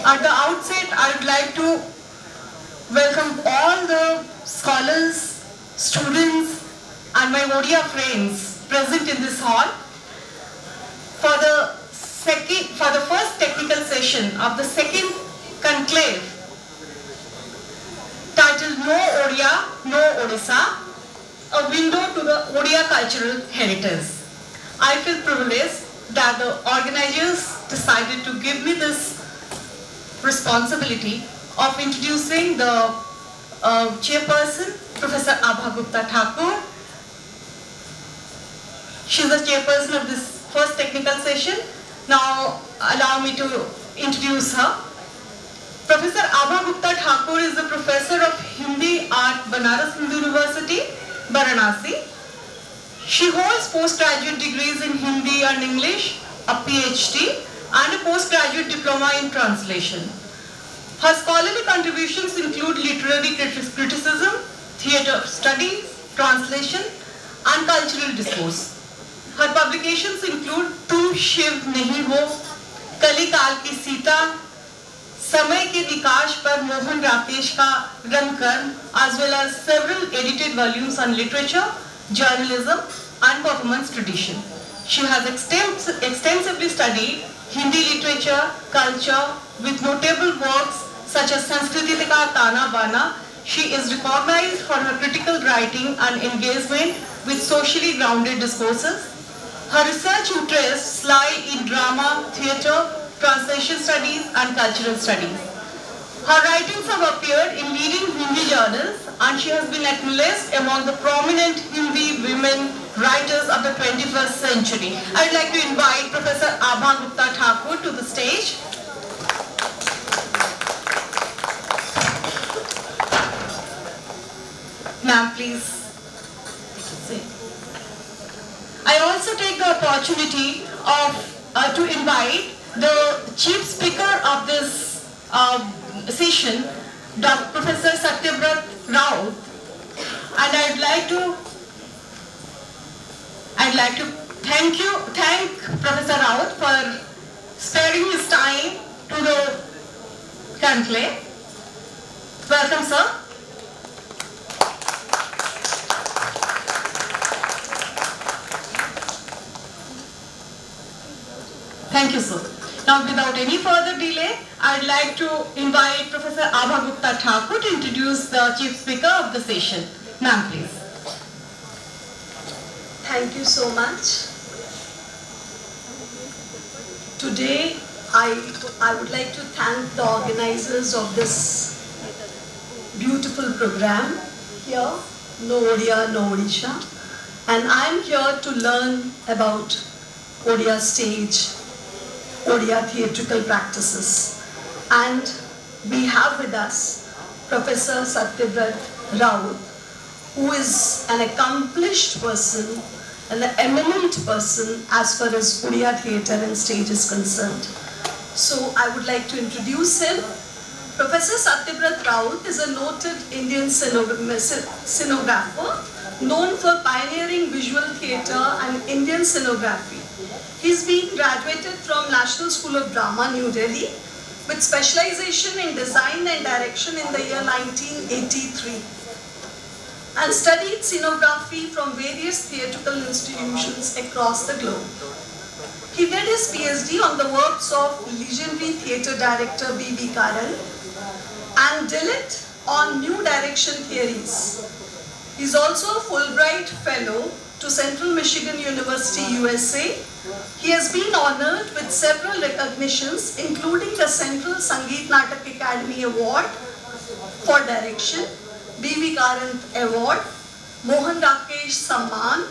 At the outset, I would like to welcome all the scholars, students, and my Odia friends present in this hall for the first technical session of the second conclave titled No Odia, No Odisha, a window to the Odia cultural heritage. I feel privileged that the organizers decided to give me this responsibility of introducing the chairperson, Professor Abha Gupta Thakur. She is the chairperson of this first technical session. Now allow me to introduce her. Professor Abha Gupta Thakur is the professor of Hindi at Banaras Hindu University, Varanasi. She holds postgraduate degrees in Hindi and English, a PhD, and a postgraduate diploma in translation. Her scholarly contributions include literary criticism, theatre studies, translation, and cultural discourse. Her publications include Tum Shiv Nahi Ho, Kali Kal Ki Sita, Samay Ke Vikash Par Mohan Rakesh Ka Rang Karm, as well as several edited volumes on literature, journalism, and performance tradition. She has extensively studied Hindi literature, culture, with notable works such as Sanskriti Ka Tana Bana. She is recognized for her critical writing and engagement with socially grounded discourses. Her research interests lie in drama, theatre, translation studies, and cultural studies. Her writings have appeared in leading Hindi journals, and she has been acknowledged among the prominent Hindi women writers of the 21st century. I would like to invite Professor Abha Gupta Thakur to the stage. Ma'am, please. I also take the opportunity of to invite the chief speaker of this session, Professor Satyavrat Raut, and I'd like to thank Professor Raut for sparing his time to the conclave. Welcome, sir. Thank you, sir. Now, without any further delay, I'd like to invite Professor Abha Gupta Thakur to introduce the chief speaker of the session. Ma'am, please. Thank you so much. Today, I would like to thank the organizers of this beautiful program here, No Odia, No Odisha. And I'm here to learn about Odia stage, Odia theatrical practices. And we have with us Professor Satyavrat Raut, who is an accomplished person, an eminent person as far as Odia theatre and stage is concerned. So I would like to introduce him. Professor Satyavrat Raut is a noted Indian scenographer known for pioneering visual theatre and Indian scenography. He's been graduated from National School of Drama, New Delhi, with specialization in design and direction in the year 1983, and studied scenography from various theatrical institutions across the globe. He did his PhD on the works of legendary theatre director B.B. Karan and Dillett on new direction theories. He's also a Fulbright Fellow to Central Michigan University, USA. He has been honored with several recognitions, including the Central Sangeet Natak Academy Award for Direction, B.V. Karan Award, Mohan Rakesh Samman,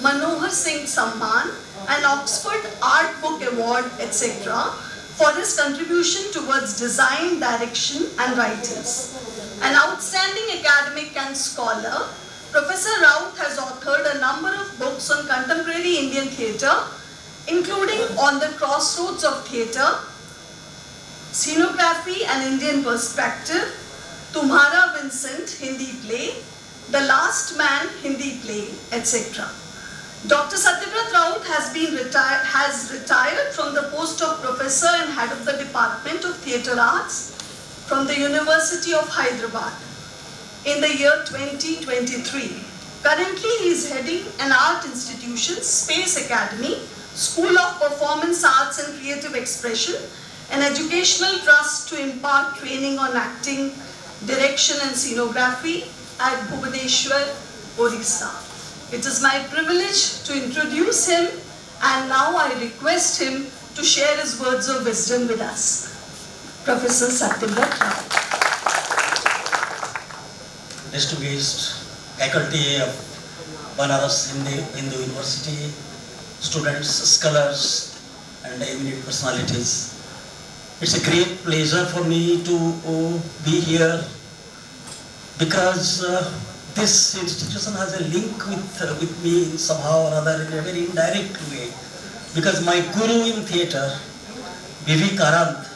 Manohar Singh Samman, and Oxford Art Book Award, etc., for his contribution towards design, direction, and writings. An outstanding academic and scholar, Professor Raut has authored a number of books on contemporary Indian theatre, including On the Crossroads of Theatre, Scenography and Indian Perspective, Tumhara Vincent Hindi Play, The Last Man Hindi Play, etc. Dr. Satyavrat Raut has retired from the post postdoc professor and head of the Department of Theatre Arts from the University of Hyderabad in the year 2023. Currently, he is heading an art institution, Space Academy, School of Performance Arts and Creative Expression, an educational trust to impart training on acting, direction and scenography at Bhubaneswar, Odisha. It is my privilege to introduce him, and now I request him to share his words of wisdom with us. Professor Satyavrat Rao. Distinguished faculty of Banaras Hindu University, students, scholars, and eminent personalities. It's a great pleasure for me to be here because this institution has a link with me somehow or other in a very indirect way. Because my guru in theatre, B.V. Karant,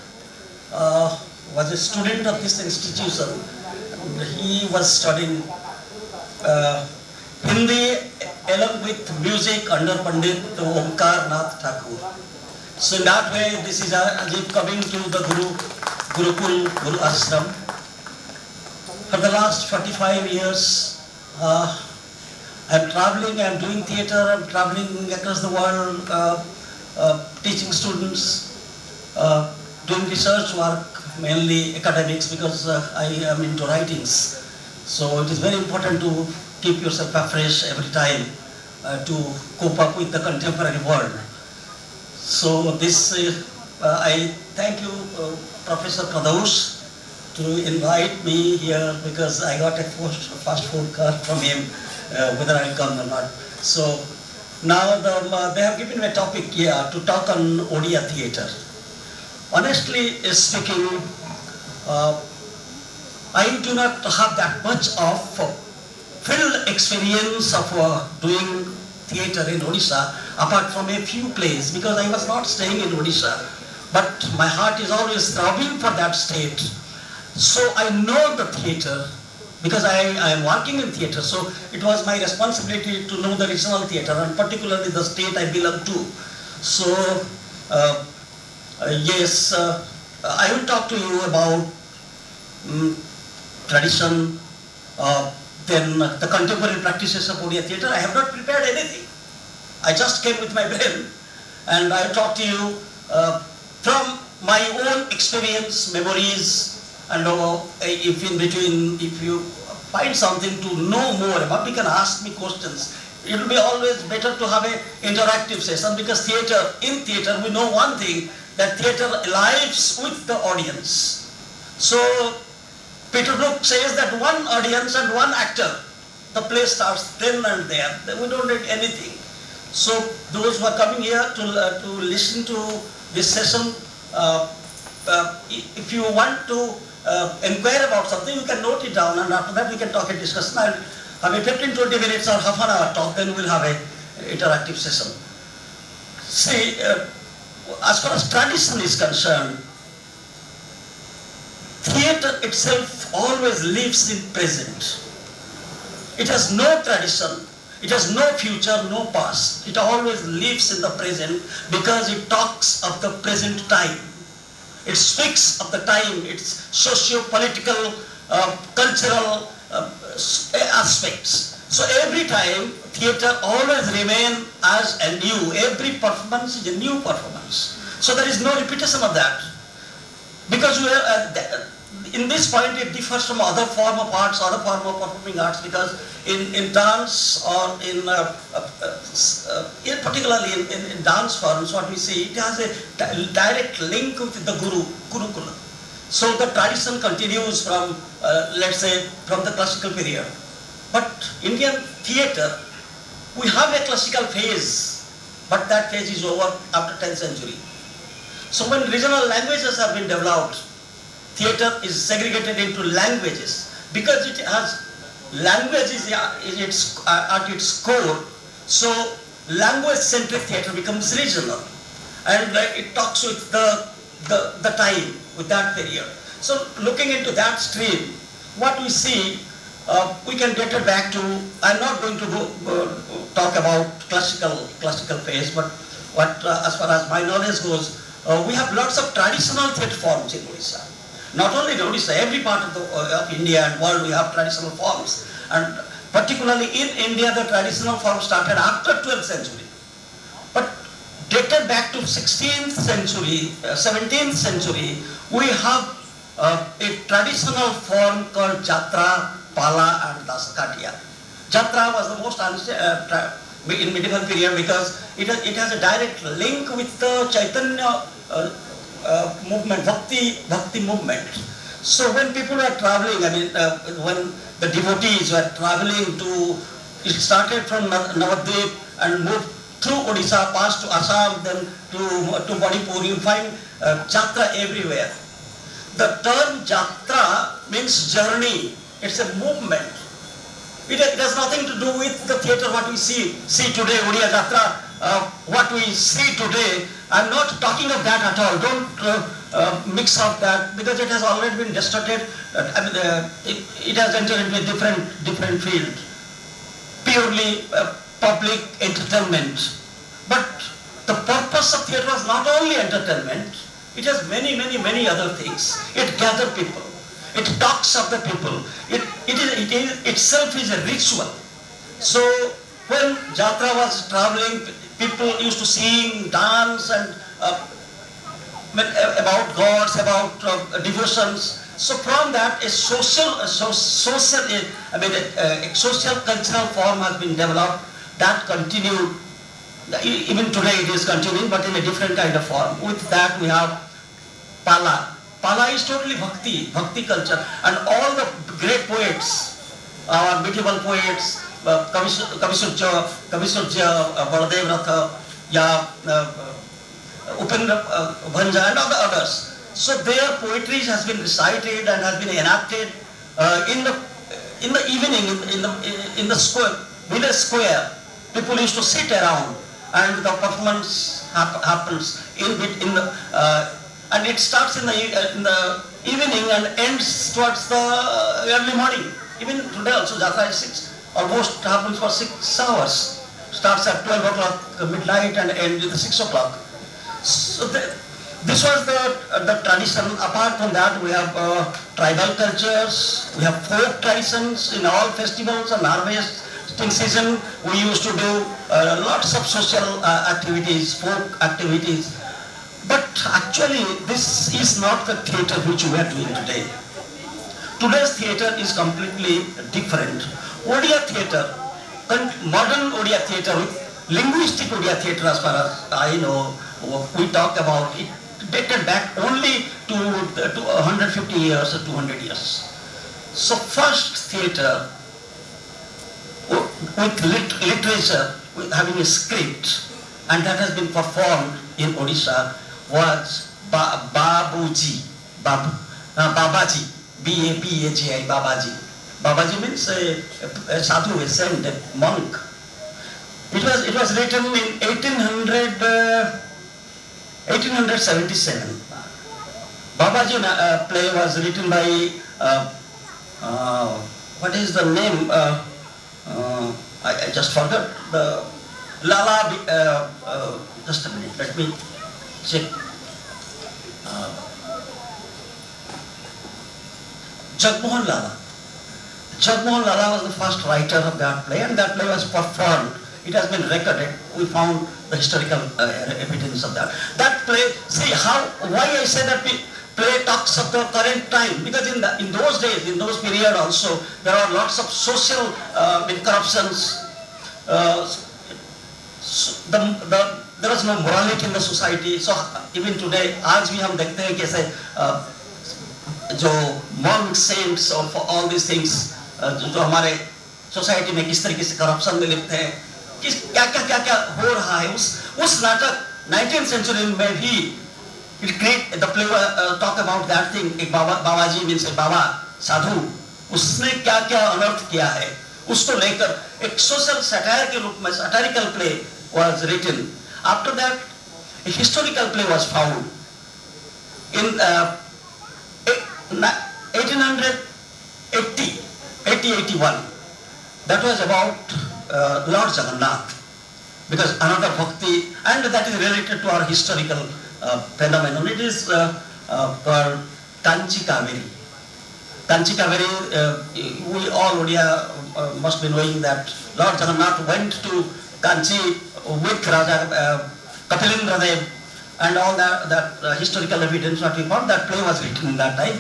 was a student of this institution. He was studying Hindi along with music under Pandit Omkar Nath Thakur. So in that way, this is as if coming to the Gurukul, Guru Ashram. For the last 45 years, I'm traveling, I'm doing theatre, I'm traveling across the world, teaching students, doing research work, mainly academics, because I am into writings. So it is very important to keep yourself afresh every time to cope up with the contemporary world. So this, I thank you, Professor Pradosh, to invite me here because I got a fast phone call from him, whether I'll come or not. So now they have given me a topic here to talk on Odia theatre. Honestly speaking, I do not have that much of field experience of doing theatre in Odisha, apart from a few plays, because I was not staying in Odisha, but my heart is always throbbing for that state. So I know the theatre, because I am working in theatre, so it was my responsibility to know the regional theatre, and particularly the state I belong to. So yes, I will talk to you about tradition, then the contemporary practices of Odia theatre. I have not prepared anything. I just came with my brain, and I will talk to you from my own experience, memories, and if in between, if you find something to know more about, you can ask me questions. It will be always better to have an interactive session, because in theatre we know one thing, that theatre lives with the audience. So Peter Brook says that one audience and one actor, the play starts then and there. We don't need anything. So those who are coming here to listen to this session, if you want to inquire about something, you can note it down, and after that we can talk and discuss. I'll have a 15-20 minutes or half an hour talk, then we'll have an interactive session. See, as far as tradition is concerned, theatre itself always lives in present. It has no tradition, it has no future, no past. It always lives in the present because it talks of the present time. It speaks of the time, its socio-political, cultural aspects. So every time, theatre always remains as a new. Every performance is a new performance. So there is no repetition of that. Because we are, in this point it differs from other form of arts, other form of performing arts, because in dance or particularly in dance forms, what we see, it has a direct link with the Gurukula. So the tradition continues from, let's say, from the classical period. But Indian theatre, we have a classical phase, but that phase is over after 10th century. So when regional languages have been developed, theatre is segregated into languages, because it has language is at its core. So language-centric theatre becomes regional, and it talks with the time, with that period. So looking into that stream, what we see, we can get it back to. I'm not going to talk about classical phase, but what as far as my knowledge goes, we have lots of traditional theatre forms in Odisha. Not only in Odisha, every part of India and world we have traditional forms. And particularly in India, the traditional form started after 12th century. But dated back to 16th century, 17th century, we have a traditional form called Jatra, Pala and Dasakatiya. Jatra was the most in medieval period because it has a direct link with the Chaitanya movement, Bhakti movement. So when people were traveling, when the devotees were traveling it started from Navadvip and moved through Odisha, passed to Assam, then to Manipur, you find Jatra everywhere. The term Jatra means journey. It's a movement. It has nothing to do with the theatre what we see today, Odia Jatra, what we see today. I'm not talking of that at all. Don't mix up that because it has already been distorted. It has entered into a different field, purely public entertainment. But the purpose of theatre was not only entertainment. It has many other things. It gathers people. It talks of the people. It itself is a ritual. So when Jatra was traveling, people used to sing, dance, and about gods, about devotions. So from that, a social cultural form has been developed that continued. Even today it is continuing, but in a different kind of form. With that we have Pala. Pala is totally bhakti culture, and all the great poets, our medieval poets, Kavisurja, Baladev Ratha, Upendra Bhanja, and all the others. So their poetry has been recited and has been enacted in the evening in the square, village square. People used to sit around, and the performance happens and it starts in the evening and ends towards the early morning. Even today also Jatra is almost happens for 6 hours. Starts at 12 o'clock midnight and ends at 6 o'clock. So this was the tradition. Apart from that, we have tribal cultures, we have folk traditions in all festivals and harvesting season. We used to do lots of social activities, folk activities. But actually, this is not the theatre which we are doing today. Today's theatre is completely different. Odia theatre, modern Odia theatre, linguistic Odia theatre as far as I know, we talk about it dated back only to 150 years or 200 years. So first theatre with literature, with having a script, and that has been performed in Odisha was Babaji, B-A-B-A-G-I, Babaji. Babaji means a sadhu, a saint, a monk. It was written in 1877. Babaji play was written by what is the name? I just forgot the Lala. Just a minute, let me check. Jagmohan Lala. Jagmohan Lala was the first writer of that play, and that play was performed. It has been recorded. We found the historical evidence of that. That play, see why I say that play talks of the current time, because in those days, in those period also, there are lots of social corruptions. There was no morality in the society. So even today, आज भी हम देखते हैं कैसे जो monks, saints और for all these things जो हमारे सोसाइटी में किस तरीके से करप्शन में लिखते हैं, क्या हो रहा है उस नाटक 19th century में भी the play talk about that thing. एक बाबाजी means बाबा साधु, उसने क्या अनर्थ किया है, उसको लेकर एक social satire के रूप में satirical play was written. After that, a historical play was found in 1880-81. That was about Lord Jagannath, because another bhakti, and that is related to our historical phenomenon. It is called Kanchi Kaveri. Kanchi Kaveri, we all Odia must be knowing that Lord Jagannath went to Kanchi with Raja Kapilendra Dev, and all that historical evidence what we found, that play was written in that time.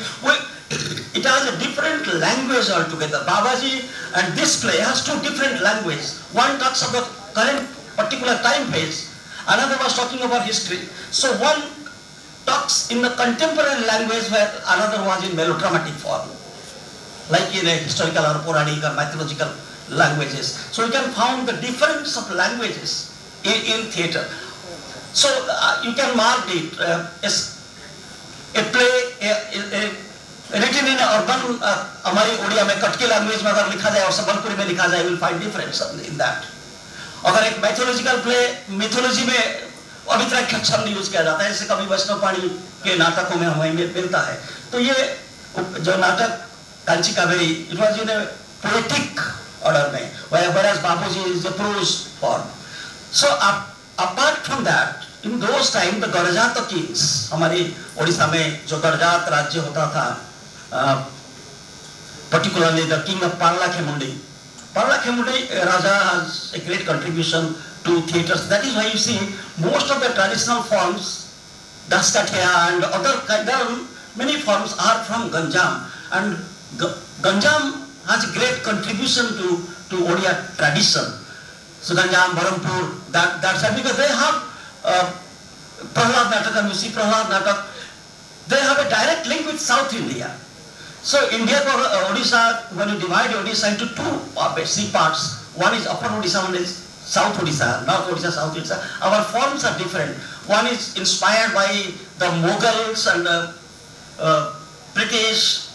It has a different language altogether. Babaji and this play has two different languages. One talks about current particular time phase, another was talking about history. So one talks in the contemporary language where another was in melodramatic form, like in a historical or Puranic or mythological languages. So you can find the difference of languages in theatre. So you can mark it as a play written in urban, हमारी ओडिया में kutki language में अगर लिखा जाए और संबलपुरी में लिखा जाए, you will find difference in that. अगर एक mythological play mythology में अभित्राख्य शब्द यूज किया जाता है, जैसे कभी वैष्णव पाणी के नाटकों में हमें मिलता है, तो ये जो नाटक Kanchi Kaveri, it was in a poetic order में, whereas Bapuji is a prose form. So apart from that, in those times the Garjata kings, हमारी ओडिशा में जो गरजात राज्य होता था, particularly the king of Parlakhemundi. Parlakhemundi Raja has a great contribution to theatres. That is why you see most of the traditional forms, Daskathia and other many forms are from Ganjam, and Ganjam has a great contribution to Odia tradition. So Ganjam, Barampur, that's because they have Prahlad Natak, and you see Prahlad Natak, they have a direct link with South India. So India, Odisha, when you divide Odisha into two basic parts, one is Upper Odisha, one is South Odisha, North Odisha, South Odisha. Our forms are different. One is inspired by the Mughals and the British,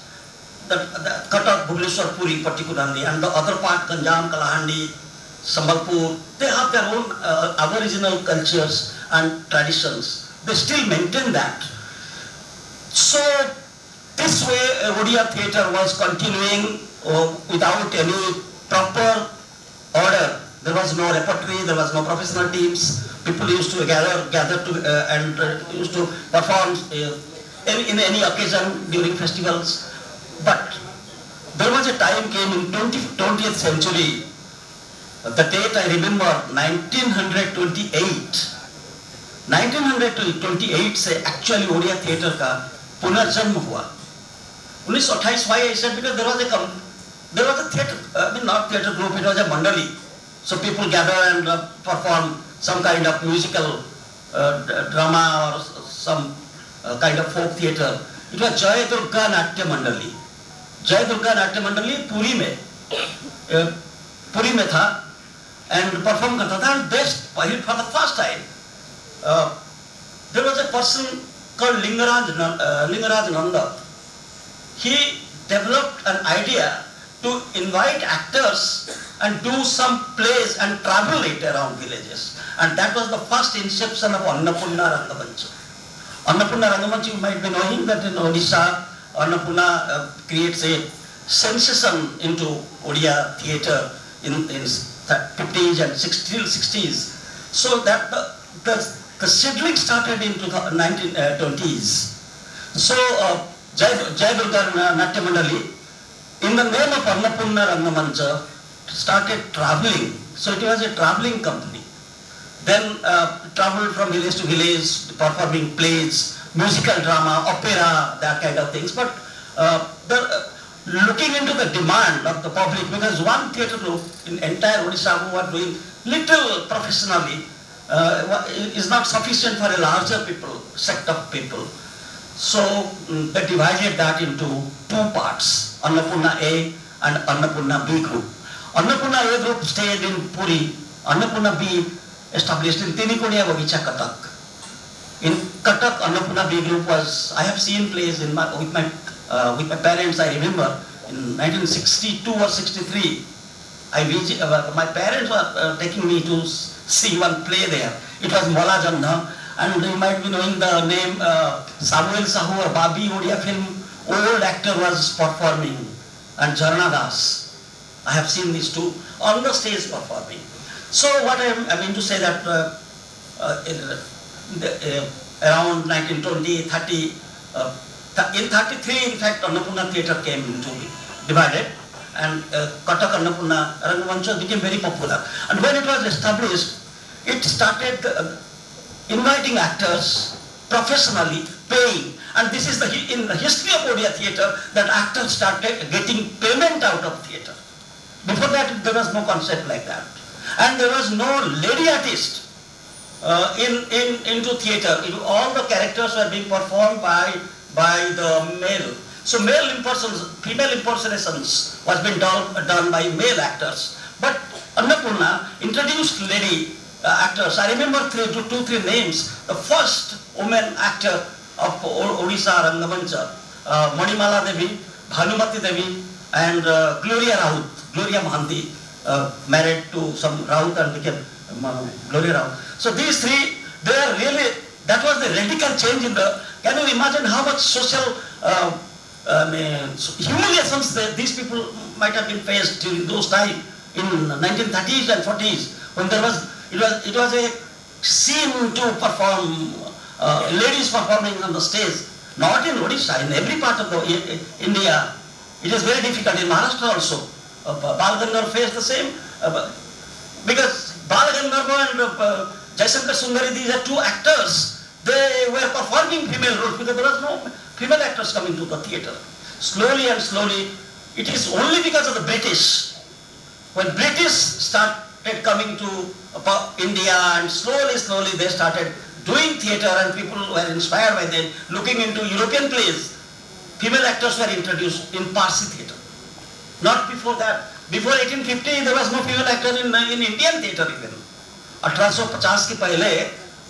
the Cuttack, Bhubaneswar, Puri particularly, and the other part, Ganjam, Kalahandi, Sambalpur, they have their own aboriginal cultures and traditions. They still maintain that. So this way Odia theatre was continuing without any proper order. There was no repertory, there was no professional teams. People used to gather and used to perform in any occasion during festivals. But there was a time came in 20th century, the date I remember, 1928. 1928 से actually Odia theatre का पुनर्जन्म हुआ. 1928 why I said, because there was a theatre, I mean not theatre group, it was a mandali. So people gather and perform some kind of musical drama or some kind of folk theatre. It was Jai Durga Natya Mandali. Jai Durga Natya Mandali Puri में था and perform करता था, and best for the first time there was a person called Lingaraj Nanda. He developed an idea to invite actors and do some plays and travel it around villages, and that was the first inception of Annapurna Rangamancha. Annapurna Rangamancha, you might be knowing that in Odisha, Annapurna creates a sensation into Odia theatre in 50s and 60s. So that the seedling started in 1920s. So Jai Durga Natya Mandali, in the name of Annapurna Rangamancha, started travelling. So it was a travelling company. Then travelled from village to village, performing plays, musical drama, opera, that kind of things. But looking into the demand of the public, because one theatre group in entire Odisha who are doing little professionally is not sufficient for a larger sect of people. So they divided that into two parts, Annapurna A and Annapurna B group. Annapurna A group stayed in Puri, Annapurna B established in Tinikodia Bagicha, Cuttack. In Cuttack, Annapurna B group was, I have seen plays with my parents. I remember in 1962 or 63, my parents were taking me to see one play there. It was Mola Janna, and you might be knowing the name Samuel Sahu or Babi Odia film. Old actor was performing, and Jharna Das. I have seen these two on the stage performing. So what I mean to say that around 1920, 30. In 33, in fact, Annapurna Theatre came into divided, and Cuttack Annapurna Rangamancha became very popular. And when it was established, it started inviting actors professionally, paying. And this is in the history of Odia theatre that actors started getting payment out of theatre. Before that, there was no concept like that. And there was no lady artist into theatre. All the characters were being performed by the male. So female impersonations was being done by male actors. But Annapurna introduced lady actors. I remember two, three names. The first woman actor of Odisha Rangamancha, Manimala Devi, Bhanumati Devi, and Gloria Raut. Gloria Mahanti married to some Raut and became Gloria Raut. So these three, they are really, that was the radical change in the, can you imagine how much social humiliations that these people might have been faced during those times in 1930s and 40s, when there was, it was a scene to perform, ladies performing on the stage, not in Odisha, in every part of India. It is very difficult. In Maharashtra also, Bal Gandharva faced the same, because Bal Gandharva and Jaisankar Sundari, these are two actors. They were performing female roles because there was no female actors coming to the theatre. Slowly and slowly, it is only because of the British. When British started coming to India, and slowly they started doing theatre, and people were inspired by them, looking into European plays. Female actors were introduced in Parsi theatre. Not before that. Before 1850, there was no female actor in Indian theatre even. 1850 के पहले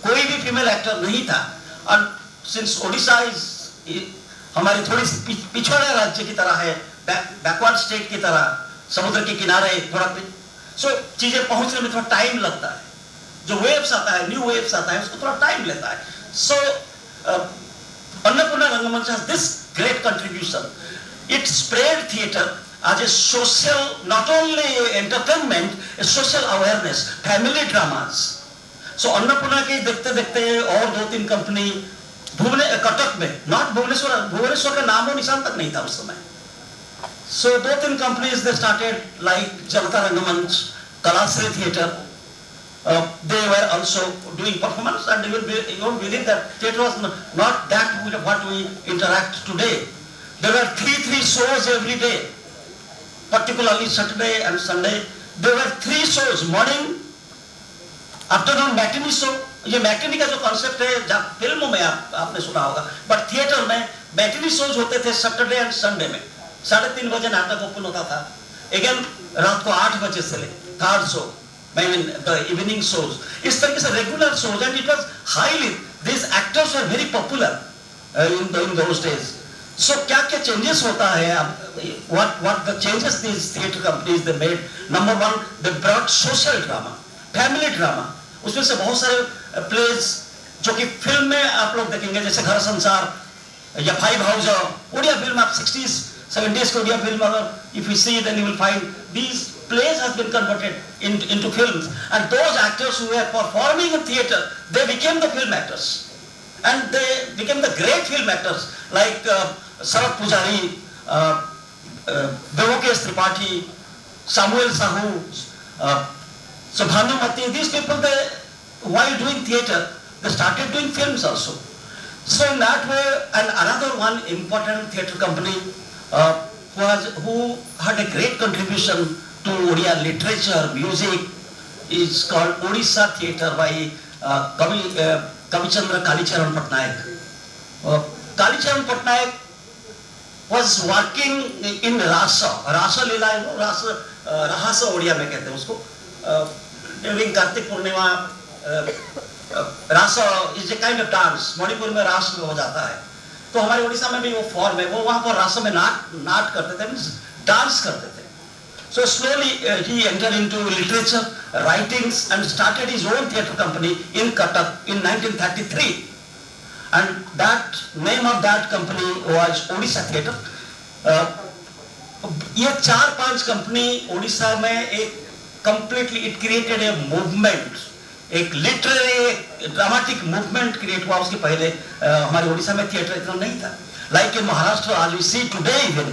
कोई भी female actor नहीं था. And since Odisha is हमारी थोड़ी सी पिछड़ा राज्य की तरह है, backward state की तरह, समुद्र के किनारे थोड़ा, so चीजें पहुंचने में थोड़ा टाइम लगता है. जो waves आता है, new waves आता है, उसको थोड़ा टाइम लेता है. So Annapurna Rangamancha has this great contribution. It spread theatre as a social, not only entertainment, a social awareness, family dramas. So Annapurna के देखते और दो तीन कंपनी कटक में, not भुवनेश्वर का नामो निशान तक नहीं था उस समय. So दो तीन companies they started like Janata Rangamanch, Kalasri Theatre. They were also doing performance, and you won't believe that theatre was not that what we interact today. There were three shows every day, particularly Saturday and Sunday. There were 3 shows, morning, afternoon matinee show. ये matinee का जो concept है, जब फिल्मों में आपने सुना होगा, but theatre में matinee shows होते थे Saturday and Sunday में. 3:30 बजे नाटक ओपन होता था. Again रात को 8 बजे से ले, third show. I mean the evening shows. इस तरीके से regular shows, and it was highly. These actors were very popular in those days. So क्या changes होता है? What the changes these theatre companies they made? Number one, they brought social drama, family drama. उसमें से बहुत सारे plays जो कि film में आप लोग देखेंगे, जैसे घर संसार या भाई भाऊजा, उड़िया फिल्म आप 60s 70s की उड़िया फिल्म अगर if you see then you will find these plays has been converted into films, and those actors who were performing in theatre, they became the film actors, and they became the great film actors like Sarat Pujari, Devokesh Tripathi, Samuel Sahu, so Bhanumati. These people, they, while doing theatre, they started doing films also. So in that way, and another one important theatre company who had a great contribution to Odia literature, music, is called Odisha Theatre by Kavichandra Kalicharan Patnaik. Kalicharan Patnaik was working in Rasa. Rasa Leela, you know, Rahasa Odia में कहते हैं उसको. During Kartik Purnima, Rasa is a kind of dance. Manipur में रास हो जाता है. तो हमारे ओडिशा में भी वो फॉर्म है. वो वहाँ पर रासा में नाट करते थे, डांस करते थे. So slowly he entered into literature, writings, and started his own theatre company in Cuttack in 1933. And that name of that company was Odisha Theatre. ये 4-5 कंपनी ओडिशा में एक completely it created a movement, एक literary dramatic movement create हुआ। उसके पहले हमारे उड़ीसा में theatre इतना नहीं था। लाइक इन महाराष्ट्र आज we see today even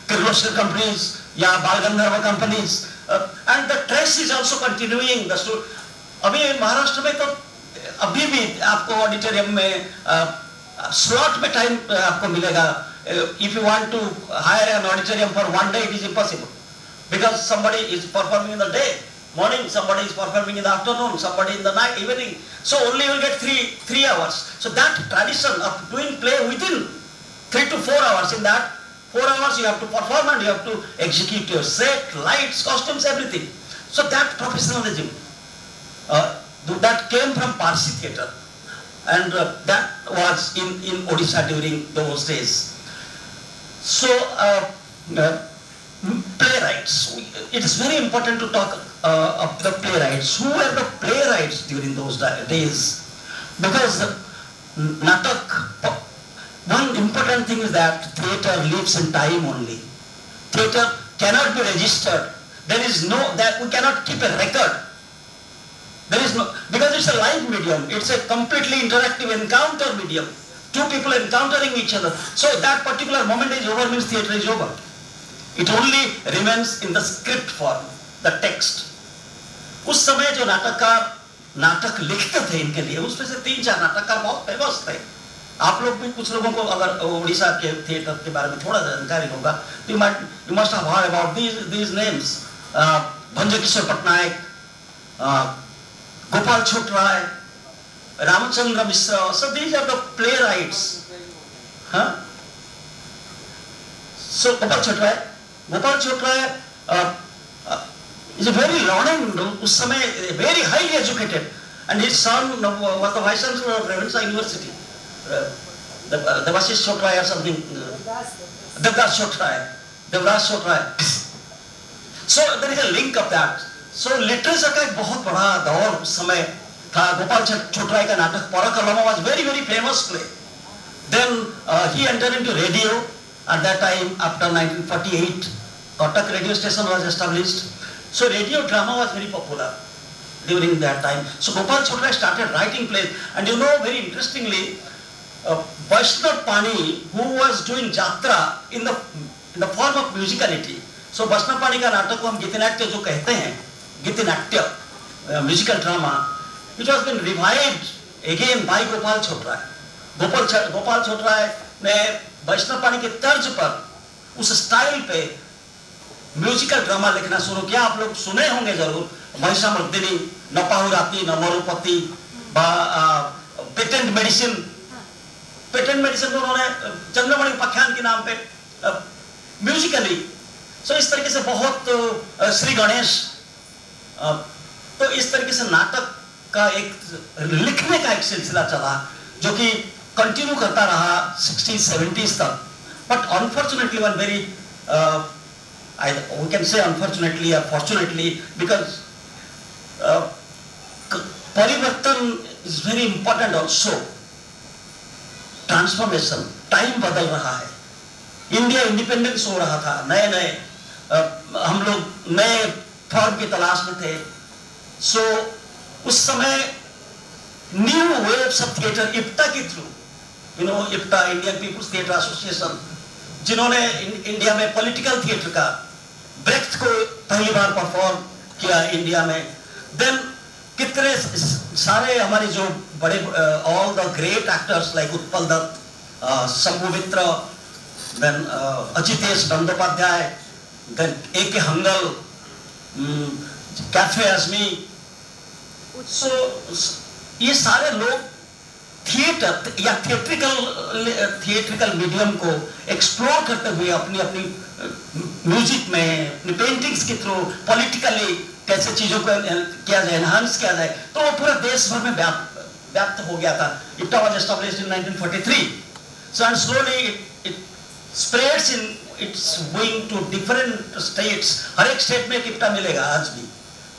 Kirloskar companies या Bal Gandharva companies and the trace is also continuing the story. अभी महाराष्ट्र में तो अभी भी आपको ऑडिटोरियम में स्लॉट में टाइम आपको मिलेगा। If you want to hire an auditorium for one day it is impossible because somebody is performing in the day morning, somebody is performing in the afternoon, somebody in the night evening, so only you will get three hours. So that tradition of doing play within 3 to 4 hours, in that 4 hours you have to perform and you have to execute your set, lights, costumes, everything. So that professionalism that came from Parsi theatre, and that was in Odisha during those days. So playwrights, it is very important to talk of the playwrights. Who were the playwrights during those days? Because natak, one important thing is that theatre lives in time only. Theatre cannot be registered. There is no, that we cannot keep a record. There is no, because it's a live medium, it's a completely interactive encounter medium. Two people encountering each other. So that particular moment is over means theatre is over. It only remains in the script form, the text. उस समय जो नाटककार नाटक लिखते थे इनके लिए, उसमें से 3-4 नाटककार बहुत फेमस थे। आप लोग भी कुछ लोगों को अगर उड़ीसा के थिएटर के बारे में थोड़ा जानकारी होगा तो you must have heard about these names. भंज Kishore Patnaik, Gopal छोटराय, Ramchandra Mishra. So these are the playwrights. So Gopal Chotra is a very learned, उस समय very highly educated, and his son was the vice chancellor of Ravenshaw University, Devashish Chotra or something, Devdas Chotra. So there is a link of that. So literature का एक बहुत बड़ा दौर उस समय था. गोपाल छोटराय का नाटक Parakalama was very famous play. Then he entered into radio. At that time, after 1948, Kotak radio station was established. So radio drama was very popular during that time. So Gopal Chotra started writing plays. And you know, very interestingly, Vaishnav Pani, who was doing jatra in the form of musicality. So Vaishnav Pani का नाटक को हम गीतनाट्य जो कहते हैं, गीतनाट्य, musical drama, which was been revived again by Gopal Chotra. Gopal Chotra ने वैष्णव पानी के तर्ज पर उस स्टाइल पे म्यूजिकल ड्रामा लिखना शुरू किया. आप लोग सुने होंगे जरूर, महिषामर्दिनी, न पाहुराती न मरुपति, पेटेंट मेडिसिन को उन्होंने चंद्रमणि उपाख्यान के नाम पे म्यूजिकली. सो इस तरीके से बहुत श्री गणेश, तो इस तरीके से नाटक का एक लिखने का एक सिलसिला चला जो कि कंटिन्यू करता रहा 60s 70s तक. But unfortunately one very, we can say unfortunately or fortunately, because परिवर्तन is very important also. Transformation, time बदल रहा है. इंडिया इंडिपेंडेंस हो रहा था, नए हम लोग नए फॉर्म की तलाश में थे. सो उस समय new waves of theatre IPTA के through, you know, IPTA Indian people's theatre association, जिन्होंने इंडिया में पॉलिटिकल थिएटर का ब्रेक्थ को पहली बार परफॉर्म किया इंडिया में. देन कितने सारे हमारे जो बड़े all the great actors like Utpal Dutt, Shambhu Mitra, then Ajitesh Bandopadhyay, then A.K. Hangal, Kaifi Azmi. So ये सारे लोग थिएटर या थिएट्रिकल मीडियम को एक्सप्लोर करते हुए अपनी म्यूजिक में, अपनी पेंटिंग्स के थ्रू पॉलिटिकली कैसे चीजों को किया जाए, एनहांस किया जाए, तो वो पूरा देश भर में व्याप्त हो गया था. IPTA was established in 1943. So and slowly it spreads in its going to different states. हर एक स्टेट में एक इप्टा मिलेगा आज भी.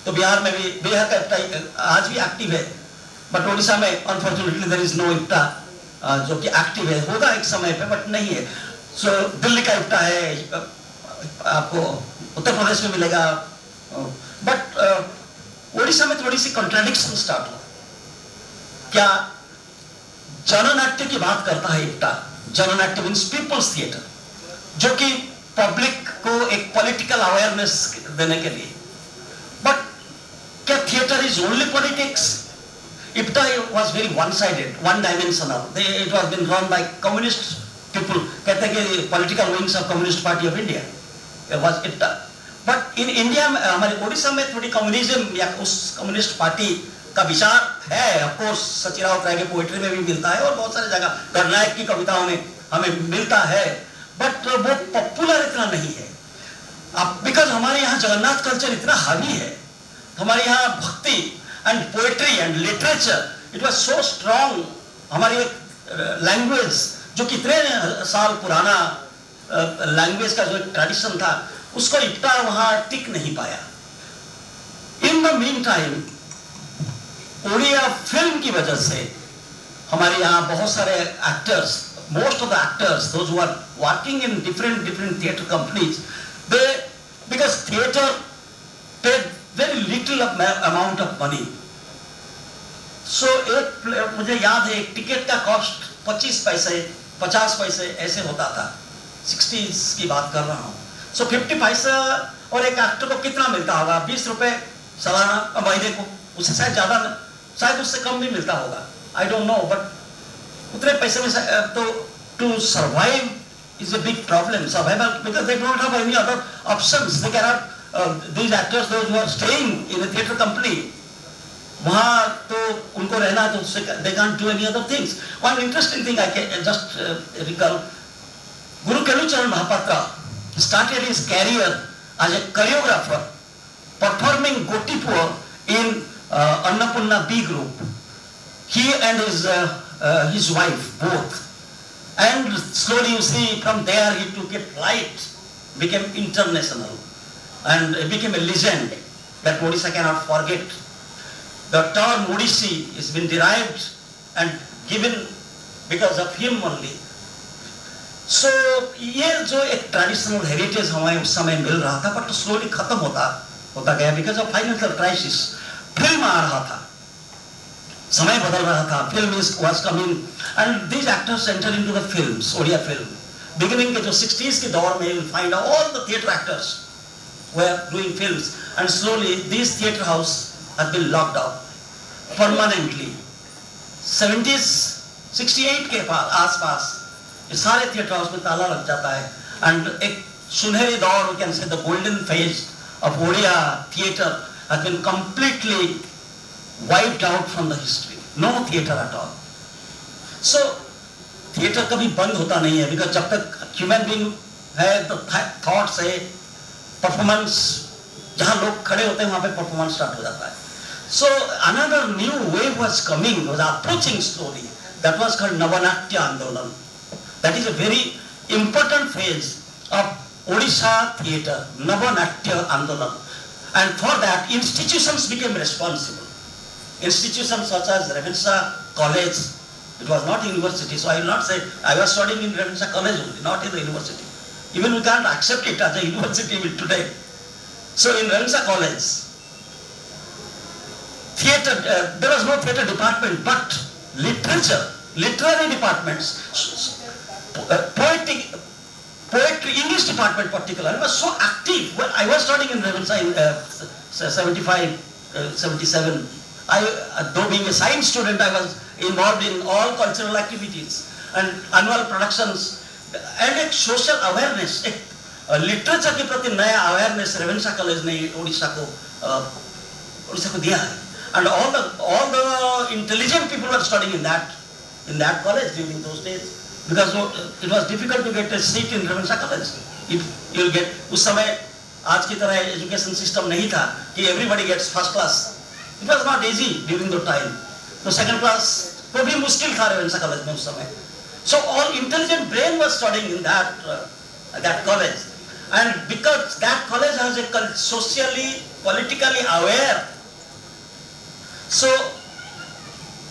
तो बिहार में भी, बिहार का इप्टा आज भी एक्टिव है. बट ओडिशा में unfortunately there is no IPTA जो कि एक्टिव है. होगा एक समय पे बट नहीं है. सो दिल्ली का इप्टा है, आपको उत्तर प्रदेश में मिलेगा. बट ओडिशा में थोड़ी सी कॉन्ट्राडिक्शन स्टार्ट हुआ. क्या जननाट्य की बात करता है इप्टा। जननाट्य मीन्स पीपल्स थिएटर, जो कि पब्लिक को एक पॉलिटिकल अवेयरनेस देने के लिए। बट क्या theatre is only politics? IPTA was very one sided, one dimensional. It was been run by communist people. कहते हैं कि political wings of communist party of India was IPTA. But in India में, हमारे उड़ीसा में थोड़ी कम्युनिज्म या उस कम्युनिस्ट पार्टी का विचार है। ऑफ कोर्स सचिराव राय के पोएट्री में भी मिलता है और बहुत सारी जगह गणनायक की कविताओं में हमें मिलता है, बट वो पॉपुलर इतना नहीं है। अब बिकॉज हमारे यहाँ जगन्नाथ कल्चर इतना हावी है, हमारे यहाँ भक्ति and poetry and literature it was so strong. हमारी लैंग्वेज जो कितने साल पुराना लैंग्वेज का जो ट्रेडिशन था, उसको इप्टा वहां टिक नहीं पाया। In the meantime Odia film की वजह से हमारे यहाँ बहुत सारे actors, most of the actors, those who are working in different theatre companies, because theatre paid very little amount of money. So मुझे याद है एक टिकट का कॉस्ट 25 पैसे 50 पैसे ऐसे होता था, 60s की बात कर रहा हूँ। So 50 पैसा और एक एक्टर को कितना मिलता होगा? 20 रुपए सालाना महीने को, उससे शायद ज्यादा, शायद उससे कम भी मिलता होगा, आई डोंट नो। बट उतने पैसे में तो to survive is a big problem. Survival because they don't have any other options. They can not, these actors those who are staying in a theatre company, वहां तो उनको रहना, तो they can't do any other things. One interesting thing I can just recall, Guru Kelucharan Mahapatra started his career as a choreographer performing Gotipur in Annapurna B group. He and his wife both, and slowly you see from there he took a flight, became international, and became a legend that Odisha cannot forget. The term Odissi has been derived and given because of him only. So ये जो एक traditional heritage हमें उस समय मिल रहा था, but slowly खत्म होता गया because of financial crisis. Film आ रहा था, समय बदल रहा था, film was coming and these actors enter into the films, Odia film. Beginning के जो 60s के दौर में you will find all the theatre actors were doing films, and slowly this theatre house has been locked out permanently. 70s 68 के आसपास ये सारे theatre house में ताला लग जाता है, एंड एक सुनहरी दौर, we can say the golden phase of Odia theatre has been completely wiped out from the history. No theatre at all. So theatre कभी बंद होता नहीं है, बिकॉज जब तक ह्यूमन बीइंग है, द थॉट्स है, परफॉर्मेंस, जहां लोग खड़े होते हैं वहां पे परफॉर्मेंस स्टार्ट हो जाता है। So another new wave was coming, was approaching slowly, that was called नवनाट्य आंदोलन। That is a very important phase of Odisha theatre, Navanatya Andolan. And for that, institutions became responsible. Institutions such as Ravenshaw College, it was not university, so I will not say, I was studying in Ravenshaw College only, not in the university. Even we can't accept it as a university today. So in Ravenshaw College, theatre, there was no theatre department, but literature, literary departments, poetry, English department particularly was so active. When I was studying in Ravenshaw in 75, 77, though being a science student, I was involved in all cultural activities and annual productions, and एक social awareness, एक literature के प्रति नया awareness Ravenshaw College ने उड़ीसा को दिया है, and all the intelligent people were studying in that college during those days. Because it was difficult to get a seat in Ravenshaw College. You'll get, उस समय आज की तरह एजुकेशन सिस्टम नहीं था कि everybody gets first class. It was not easy during the time. तो second class को भी मुश्किल था Ravenshaw College में उस समय. So all intelligent brain was studying in that college, and because that college has a socially, politically aware. So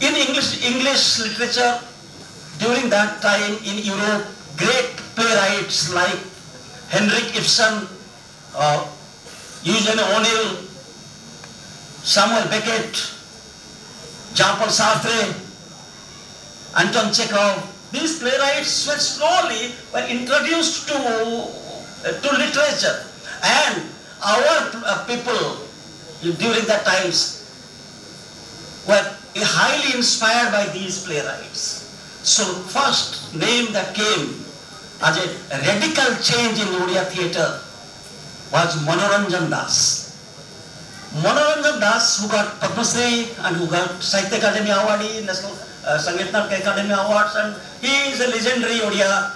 in English literature, during that time in Europe, great playwrights like Henrik Ibsen, Eugene O'Neill, Samuel Beckett, Jean-Paul Sartre, Anton Chekhov. These playwrights were slowly introduced to literature, and our people during that times were highly inspired by these playwrights. So first name that came as a radical change in Odia theatre was Manoranjan Das. Manoranjan Das, who got Padma Shri and who got Sahitya Akademi Award, National Sangeet Natak Academy Awards, and he is a legendary Odia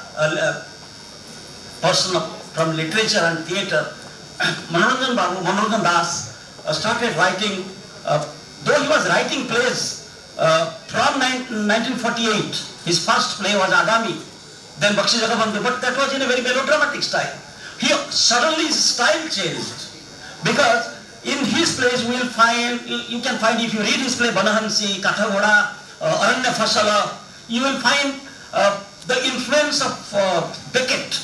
person from literature and theatre. Manoranjan Das started writing, though he was writing plays from 1948. His first play was Agami, then Bakshi Jagabandhu, but that was in a very melodramatic style. Suddenly his style changed, because in his plays you can find, if you read his play Banahansi, Kathagoda, Aranya Fasala, you will find the influence of Beckett,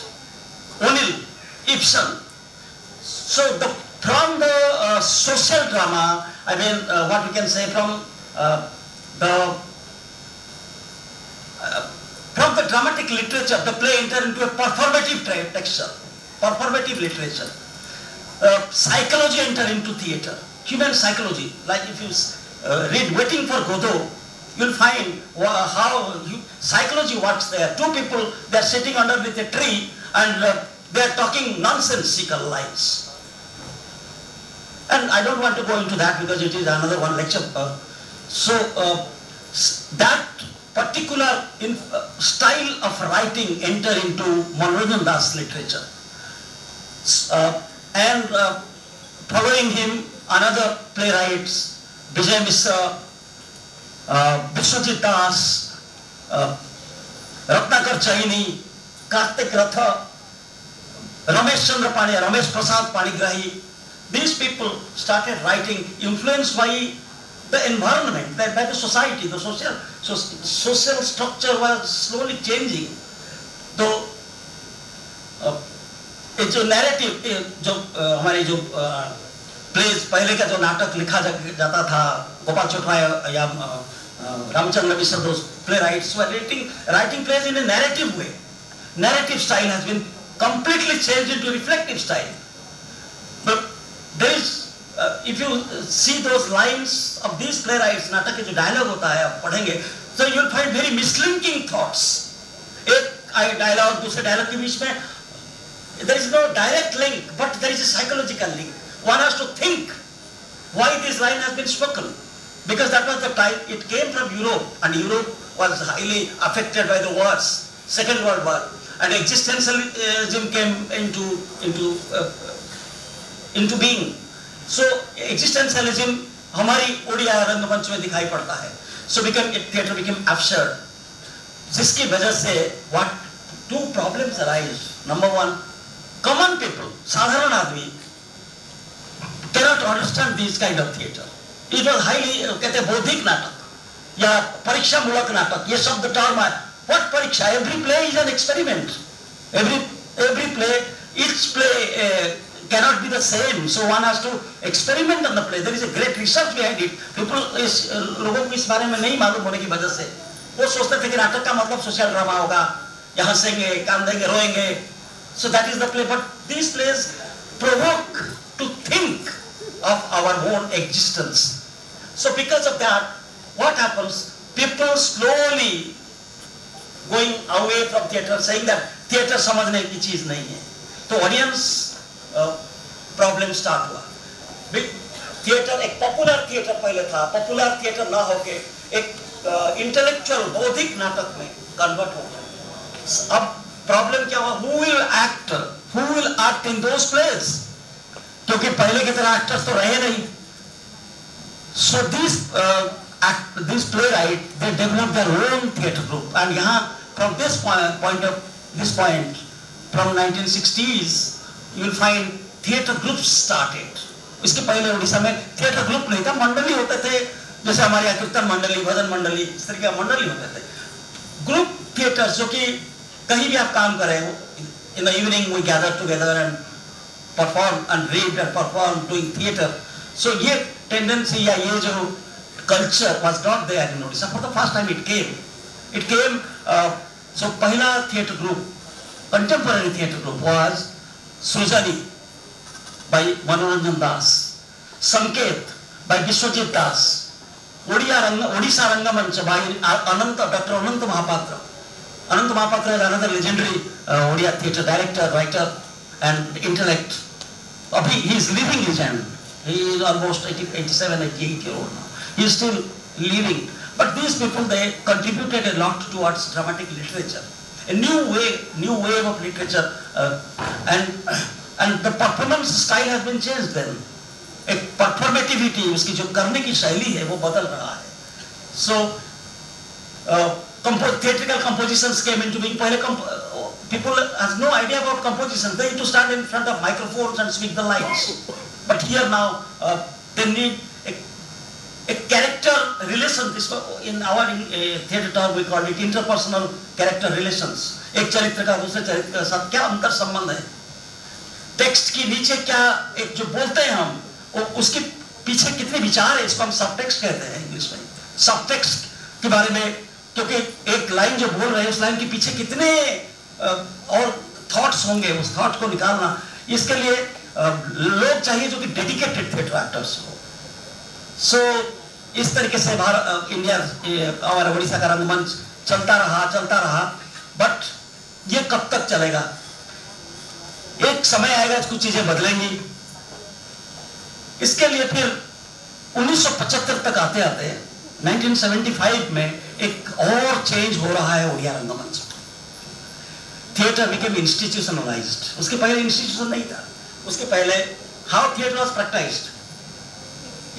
O'Neill, Ibsen. So from the social drama, I mean what we can say from the dramatic literature, the play entered into a performative texture, performative literature. Psychology entered into theatre, human psychology. Like if you read Waiting for Godot, you'll find how psychology works there. Two people, they're sitting underneath a tree and they're talking nonsensical lines. And I don't want to go into that because it is another one lecture. That particular style of writing entered into Manoranjan Das literature. And following him, another playwrights, Vijay Misra, Biswajit Das, Ratnakar Chaini, Kartik Ratha, Ramesh Chandra Pandey, Ramesh Prasad Panigrahi. These people started writing, influenced by the environment, by the society, the social structure was slowly changing. Though जो narrative जो हमारे जो pledge पहले का जो नाटक लिखा जाता था, गोपाल चोटराय या रामचंद्र मिश्र, those playwrights were writing plays in a narrative way. Narrative style has been completely changed into reflective style. But there is, if you see those lines of these playwrights, नाटक के जो dialogue होता है आप पढ़ेंगे, so you will find very mislinking thoughts. एक dialogue दूसरे dialogue के बीच में there is no direct link, but there is a psychological link. One has to think why this line has been spoken, because that was the time it came from Europe, and Europe was highly affected by the wars, Second World War, and existentialism came into being. So existentialism हमारी ओडिया रंगमंच में दिखाई पड़ता है. So theatre became absurd. जिसकी वजह से what two problems arise. Number one, common people, साधारण आदमी cannot understand this kind of theatre. It was highly कहते बौद्धिक नाटक या परीक्षा मूलक नाटक, ये शब्द term है. What परीक्षा? Every play is an experiment. Every play, each play cannot be the same. So one has to experiment on the play. There is a great research behind it. People लोगों को इस बारे में नहीं मालूम होने की वजह से वो सोचते थे कि नाटक का मतलब सोशल ड्रामा होगा, यहाँ हंसेंगे, कांदेंगे, रोएंगे. So that is the play. But these plays provoke to think of our own existence. So because of that, what happens? People slowly going away from theatre, saying that theatre समझने की चीज नहीं है. तो audience problem start हुआ. Theatre एक popular theatre पहले था, पॉपुलर थिएटर ना होके एक इंटेलेक्चुअल बौद्धिक नाटक में कन्वर्ट हो गया. अब प्रॉब्लम क्या हुआ? Who will act in those place? क्योंकि पहले की तरह एक्टर्स तो रहे नहीं. So this playwright they develop their own theatre group. And यहाँ from this point from 1960s you will find theatre groups started. इसके पहले उड़ीसा में theatre group नहीं था, मंडली होते थे, जैसे हमारे यहाँ कीर्तन मंडली, भजन मंडली, इस तरह के मंडली होते थे. ग्रुप थिएटर्स जो कि कहीं भी आप काम करें, in the evening we gather together and perform and read and perform doing theatre. So ये tendency या ये जो culture was not there in Odisha. For the first time it came. It came, so पहला theatre group, contemporary theatre group was Srujani by Manoranjan Das, Sanket by Biswajit Das, Odisha Rangamancha by Dr. Anant Mahapatra. Anant Mahapatra is another legendary Odia theatre director, writer and intellect. He is living legend. He is almost 87, 88 years old now. He is still living. But these people, they contributed a lot towards dramatic literature. A new wave of literature, and the performance style has been changed then. एक performativity, उसकी जो करने की शैली है वो बदल रहा है. So theatrical compositions came into being. पहले people has no idea about composition. They need to stand in front of microphones and speak the lines. But here now they need a character relation. In our theatre term we call it interpersonal character relations. एक चरित्र का दूसरे चरित्र के साथ क्या अंतर संबंध है? टेक्स्ट की नीचे क्या एक जो बोलते हैं हम, उसके पीछे कितने विचार है, इसको हम सब टेक्स्ट कहते हैं इंग्लिश में. सब टेक्स्ट के बारे में, क्योंकि एक लाइन जो बोल रहे हैं उस लाइन के पीछे कितने और थॉट्स होंगे, उस थॉट को निकालना, इसके लिए लोग चाहिए जो कि डेडिकेटेड थिएटर एक्टर्स हो. सो इस तरीके से इंडिया हमारा उड़ीसा का रंगमंच चलता रहा. बट ये कब तक चलेगा? एक समय आएगा कुछ चीजें बदलेंगी. इसके लिए फिर 1975 तक आते 1975 में एक और चेंज हो रहा है उड़िया रंगमंच. Theatre became institutionalised. उसके पहले इंस्टीट्यूशन नहीं था. उसके पहले how theatre was practised. A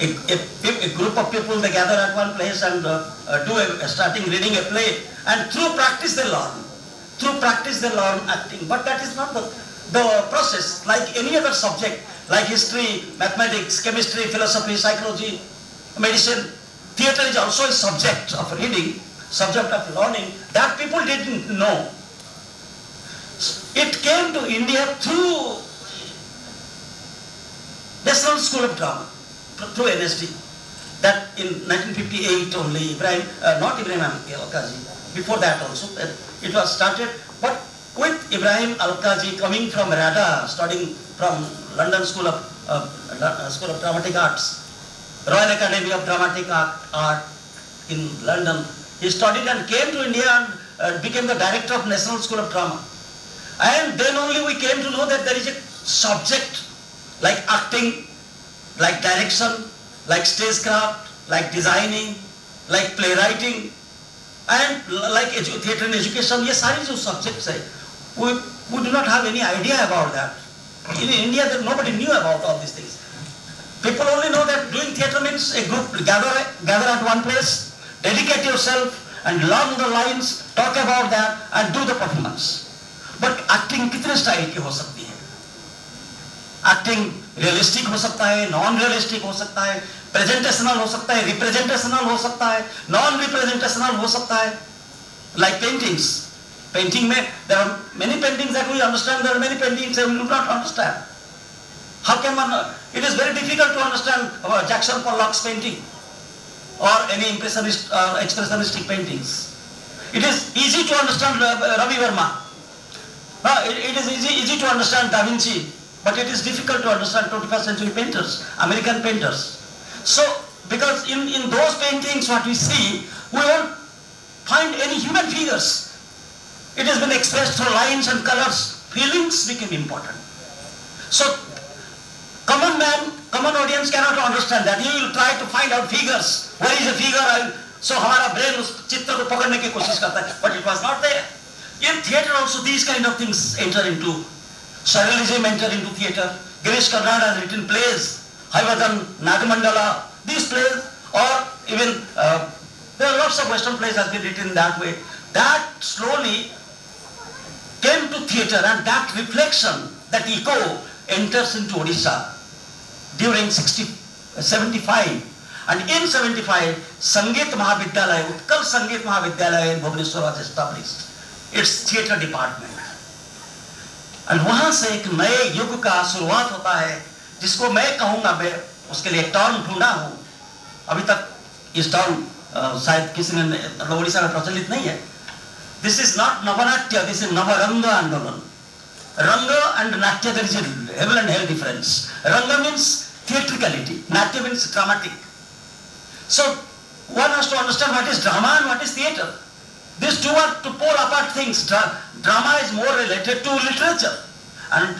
group of people, they gather at one place and starting reading a play, and through practice they learn acting. But that is not the process. Like any other subject, like history, mathematics, chemistry, philosophy, psychology, medicine, theatre is also a subject of reading, subject of learning that people didn't know. It came to India through National School of Drama, through NSD. That in 1958 only, not Ibrahim Alkaji, before that also, it was started. But with Ibrahim Alkaji coming from RADA, studying from London School of Dramatic Arts, Royal Academy of Dramatic Art in London, he studied and came to India and became the director of National School of Drama. And then only we came to know that there is a subject like acting, like direction, like stagecraft, like designing, like playwriting, and like theatre and education. ये सारी जो subjects है, we do not have any idea about that. In India, nobody knew about all these things. People only know that doing theatre means a group gather at one place, dedicate yourself and learn the lines, talk about that and do the performance. But acting कितने style की हो सकती है? Acting realistic हो सकता है, non-realistic हो सकता है, presentational हो सकता है, representational हो सकता है, non-representational हो सकता है. Like paintings. Painting में there are many paintings that we understand, there are many paintings that we do not understand. How can one? It is very difficult to understand Jackson Pollock's painting or any impressionist or expressionistic paintings. It is easy to understand Ravi Verma. It is easy to understand Da Vinci, but it is difficult to understand 21st century painters, American painters. So, because in those paintings what we see, we won't find any human figures. It has been expressed through lines and colors. Feelings became important. So, common man, common audience cannot understand that. He will try to find out figures. Where is a figure? So, हमारा brain उस चित्र को पकड़ने की कोशिश करता है. But it was not there. In theatre also these kind of things enter into. Surrealism enter into theatre. Girish Karnad has written plays. Haivadan, Nagamandala, these plays, or even there are lots of Western plays has been written that way. That slowly came to theatre, and that reflection, that echo enters into Odisha during 75. And in 75, Sangeet Mahavidyalaya, Utkal Sangeet Mahavidyalaya in Bhubaneswar was established. Its theatre department. And वहाँ से एक नए युग का शुरुआत होता है, जिसको मैं कहूँगा, मैं उसके लिए टर्म ढूंढा हूँ. अभी तक इस टर्म शायद किसी ने उड़ीसा में प्रचलित नहीं है. This is not Navanatya, this is Navaranga Andolan. Ranga and Natya, there is a heaven and hell difference. Ranga means theatricality, Natya means dramatic. So one has to understand what is drama and what is theatre. These two are two pole apart things. Drama is more related to literature and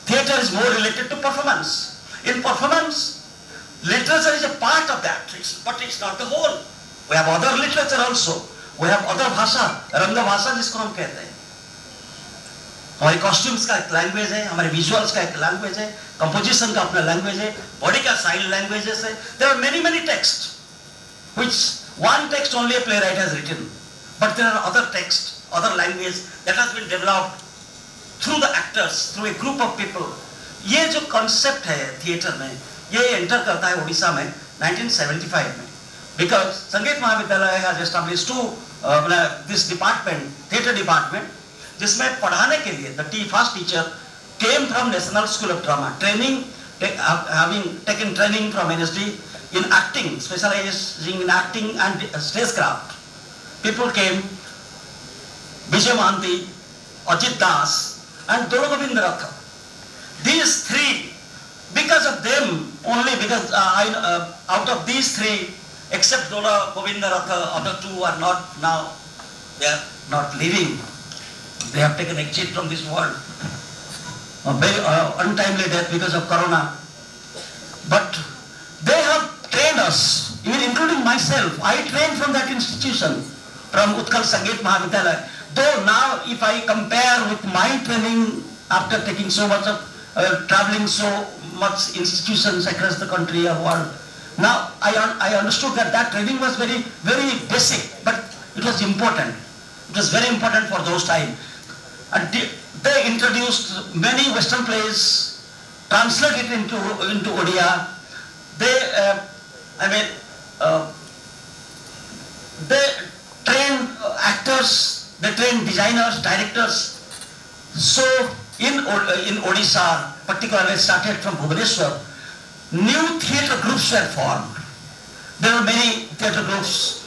theatre is more related to performance. In performance, literature is a part of that, but it's not the whole. We have other literature also. We have other भाषा, रंग भाषा जिसको हम कहते हैं. हमारी costumes का एक लैंग्वेज है, हमारे विजुअल्स का एक लैंग्वेज है, कंपोजिशन का अपना लैंग्वेज है, बॉडी का साइड लैंग्वेजेस है. There are many texts, which one text only a playwright has written, but there are other texts, other language that has been developed through the actors, through a group of people. ये जो concept है theatre में, ये enter करता है उड़ीसा में 1975 में, because संगीत महाविद्यालय has established this department, theatre department, जिसमें पढ़ाने के लिए the first teacher came from National School of Drama, having taken training from NSD in acting, specializing in acting and stagecraft. People came, Vijay Mahanti, Ajit Das, and Dolo Govind Ratha. These three, because of them, only because out of these three, except Dolo Govind Ratha, other two are not now, they are not living. They have taken exit from this world. A very untimely death because of Corona. But they have trained us, even including myself. I trained from that institution, from Utkal Sangeet Mahavidyalaya. Though now, if I compare with my training after taking so much of traveling so much institutions across the country or world, now I understood that training was very basic, but it was important. It was very important for those times. And they introduced many Western plays, translated into Odia. They trained actors, they trained designers, directors. So in Odisha, particularly started from Bhubaneswar, new theatre groups were formed. There were many theatre groups,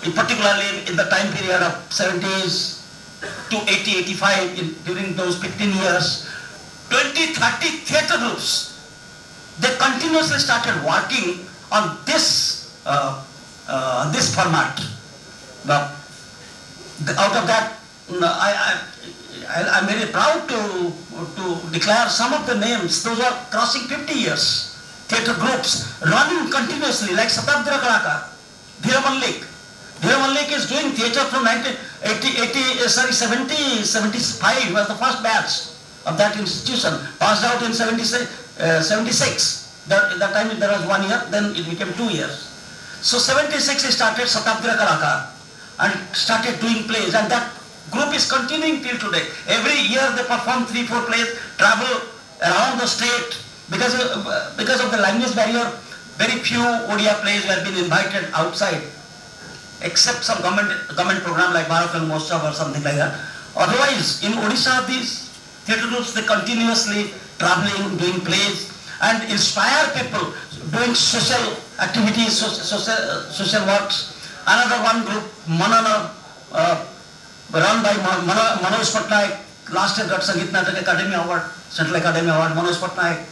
particularly in the time period of 70s to 80, 85, during those 15 years, 20, 30 theatre groups. They continuously started working on this format. Now, out of that, I'm very proud to declare some of the names. Those are crossing 50 years. Theatre groups running continuously, like Satabdra Kalakar, Dhira Mallik. Dhira Mallik is doing theatre from 75 was the first batch of that institution. Passed out in 76. At that time there was 1 year, then it became 2 years. So 76 he started Satabdra Kalakar and started doing plays, and that group is continuing till today. Every year they perform 3-4 plays, travel around the state. Because of the language barrier, very few Odia plays were being invited outside, except some government program like Bharat Film Mahotsav or something like that. Otherwise, in Odisha, these theatre groups, they continuously traveling, doing plays, and inspire people, doing social activities, social works. Another one group, Manana, run by Manoj Patnaik, last year got Sangeet Natak Academy Award, Central Academy Award, Manoj Patnaik.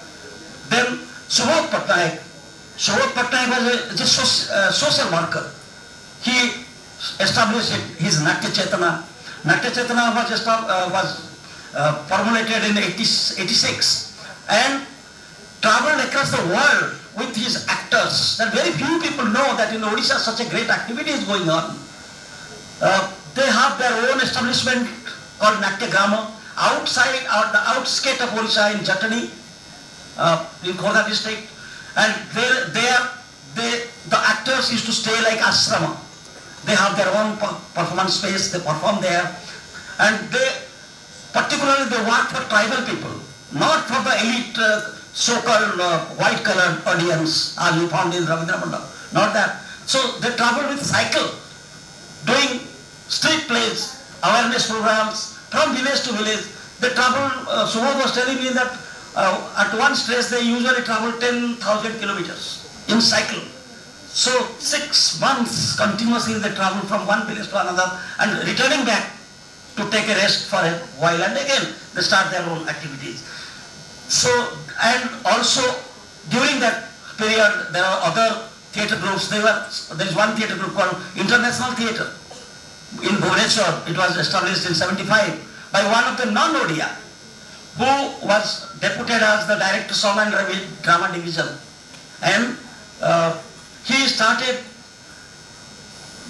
Then Subodh Patnaik was a social worker. He established his Natya Chetana. Natya Chetana was formulated in 86 and traveled across the world with his actors. That very few people know that in Odisha such a great activity is going on. They have their own establishment called Natya Grama outside the outskirts of Odisha in Jatani, in Khordha district, and the actors used to stay like ashrama. They have their own performance space, they perform there, and particularly they work for tribal people, not for the elite so-called white-colored audience as you found in Ravindra Mandap, not that. So they travel with cycle, doing street plays, awareness programs, from village to village. They travel, Subodh was telling me that at one stretch they usually travel 10,000 kilometers in cycle. So 6 months continuously they travel from one village to another and returning back to take a rest for a while, and again they start their own activities. So, and also during that period there are other theatre groups. There is one theatre group called International Theatre in Bhubaneswar. It was established in 75 by one of the non-Odia who was deputed as the director Song and Ravi Drama Division, and he started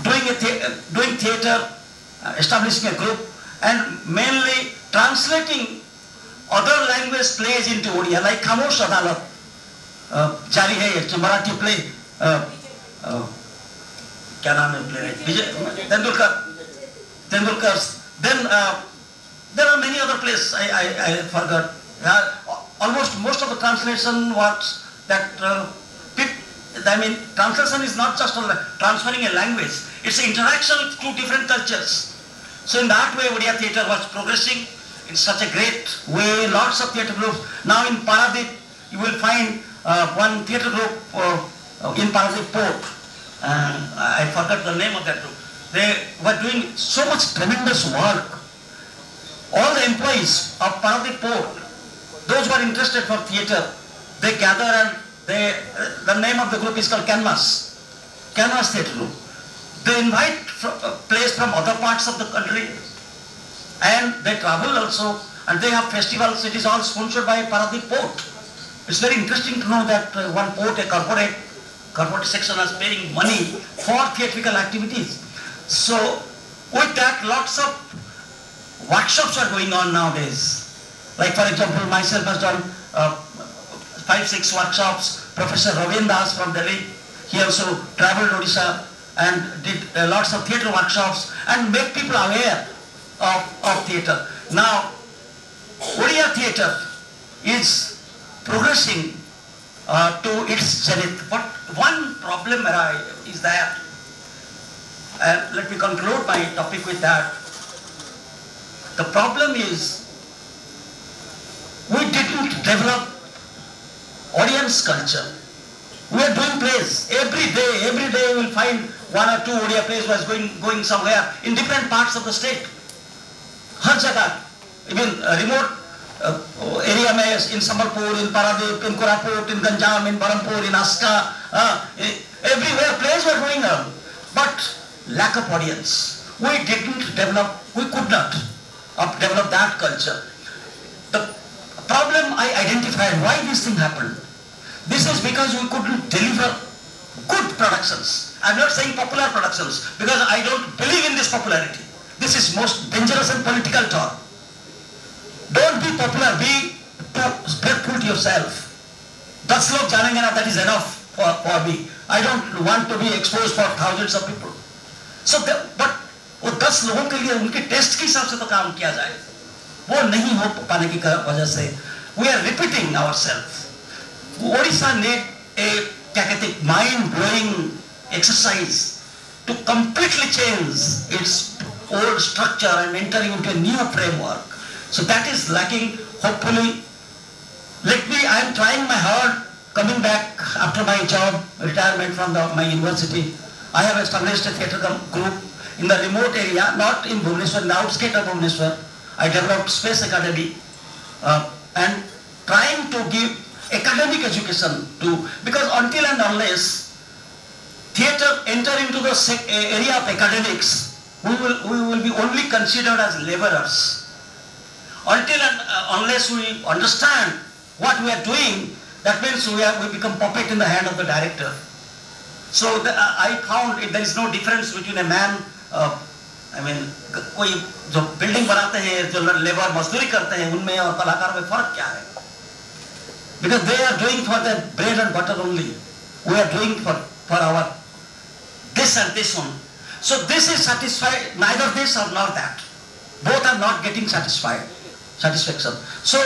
doing theatre, establishing a group, and mainly translating other language plays into Odia, like Khamosh Adalat, Jari Hai, it's a Marathi play. क्या नाम है प्लेयराइट विजय Tendulkar's. Then there are many other plays I forgot. Almost most of the translation works that I mean, translation is not just transferring a language, it's an interaction with two different cultures. So in that way Odia theatre was progressing in such a great way. Lots of theatre groups. Now in Paradip you will find one theatre group in Paradip Port. I forgot the name of that group. They were doing so much tremendous work. All the employees of Paradip Port, those who are interested for theatre, they gather, and the name of the group is called Canvas Theatre Group. They invite plays from other parts of the country, and they travel also, and they have festivals. It is all sponsored by Paradip Port. It's very interesting to know that one port, a corporate section, is paying money for theatrical activities. So with that, lots of workshops are going on nowadays. Like for example, myself has done 5-6 workshops. Professor Ravin Das from Delhi, he also traveled Odisha and did lots of theatre workshops and make people aware of theatre. Now, Odia theatre is progressing to its zenith, but one problem is that, let me conclude my topic with that. The problem is we didn't develop audience culture. We are doing plays every day you will find 1 or 2 Odia plays was going somewhere in different parts of the state. Har jagah, even remote area mein, in Sambalpur, in Paradip, in Koraput, in Ganjam, in Barampur, in Aska, everywhere plays were going on, but lack of audience. We could not develop that culture. The problem I identified why this thing happened. This is because we couldn't deliver good productions. I'm not saying popular productions because I don't believe in this popularity. This is most dangerous and political talk. Don't be popular, be faithful to yourself. 10 log janenge na, that is enough for me. I don't want to be exposed for thousands of people. So, but वो 10 लोगों के लिए उनके test के हिसाब से तो काम किया जाए, वो नहीं हो पाने की वजह से we are repeating ourselves. Odisha need a mind-blowing exercise to completely change its old structure and enter into a new framework. So that is lacking. Hopefully, I am trying my hard, coming back after my job, retirement from my university. I have established a theatre group in the remote area, not in Bhubaneswar, in the outskirts of Bhubaneswar. I developed Space Academy and trying to give academic education to, because until and unless theatre enter into the area of academics, we will be only considered as laborers. Until and unless we understand what we are doing, that means we become puppet in the hand of the director. So I found there is no difference between a man, कोई जो building बनाते हैं, जो labour मजदूरी करते हैं, उनमें और कलाकार में फर्क क्या है? Because they are doing for their bread and butter only. We are doing for our this and this one. So this is satisfied, neither this or nor that. Both are not getting satisfaction. So